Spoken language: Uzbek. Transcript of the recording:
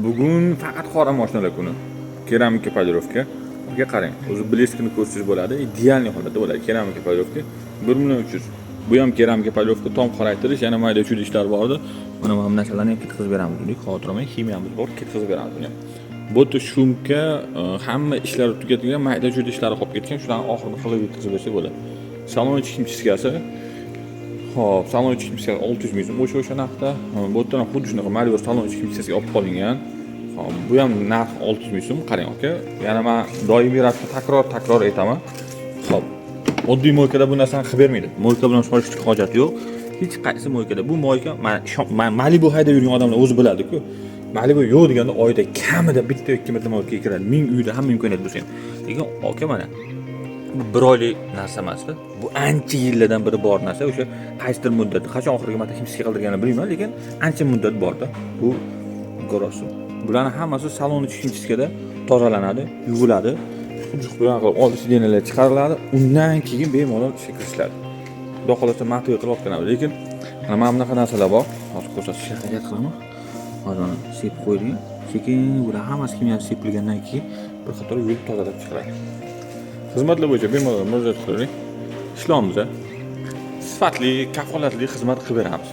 Bugun faqat qora mashinalar kuni. Keramika polirovka. Bunga qarang. O'zi bleskini ko'rsangiz bo'ladi. Idealniy holatda bo'ladi. Keramika polirovka 1300. Bu ham keramika polirovka, tom qoraytirish, yana mayda chudi ishlar bor edi. Mana bu narsalarni ham ketkazib beramiz dedik. Xotirmang, ximiyamiz bor, ketkazib beramiz buni. Bo'ti shumka, hamma ishlari tugatilgan, mayda chudi ishlari qolib ketgan, shularni oxirini qilib yetkazib bersa bo'ladi. Salon ichki kimchasiga hop, salon ichki kimchasiga 600 ming so'm o'sha narxda. Bu yerdan ham xuddi shunaqa Malibu salon ichki kimchasiga olib qolingan. Hop, bu ham narx 600 ming so'm. Qarang aka, yana men doimiy ravishda takror aytaman. Hop, oddiy moykada bu narsani qilib bermaydi. Moyka bilan solishga hojat yo'q. Hech qaysi moykada bu moyka men Malibu haydab yurgan odamlar o'zi biladi-ku. Malibu yo'q deganda oyda kamida bitta yoki ikki marta moyka kiradi. Ming uyda hamma imkoniyat bo'lsa ham. Lekin aka mana bir oylik narsa emas-da. Bu ancha yillardan beri bor narsa. O'sha qaysidir muddat, qachon oxirgi marta kimsiga qildirganini bilmayman, lekin ancha muddat bor-da. Bu ko'rasiz. Bularning hammasi salon ichki kimchasigada tozalanadi, yuviladi. Xuddi bunaqa qilib old sidinalar chiqariladi. Undan keyin bemalol ishga kirishiladi. Xudo xolasa matoy qilib olganamiz, lekin mana bunaqa narsalar bor. Hozir ko'rsatishga harakat qilaman. Hozir sepib qo'ydik. Sekin bular hammasi kimyoviy sepilgandan keyin bir qator yuvib tozalab chiqaradi. Xizmatlar bo'yicha bemalol murojaat qiling. Ishlaymiz. Sifatli, kafolatli xizmat qilib beramiz.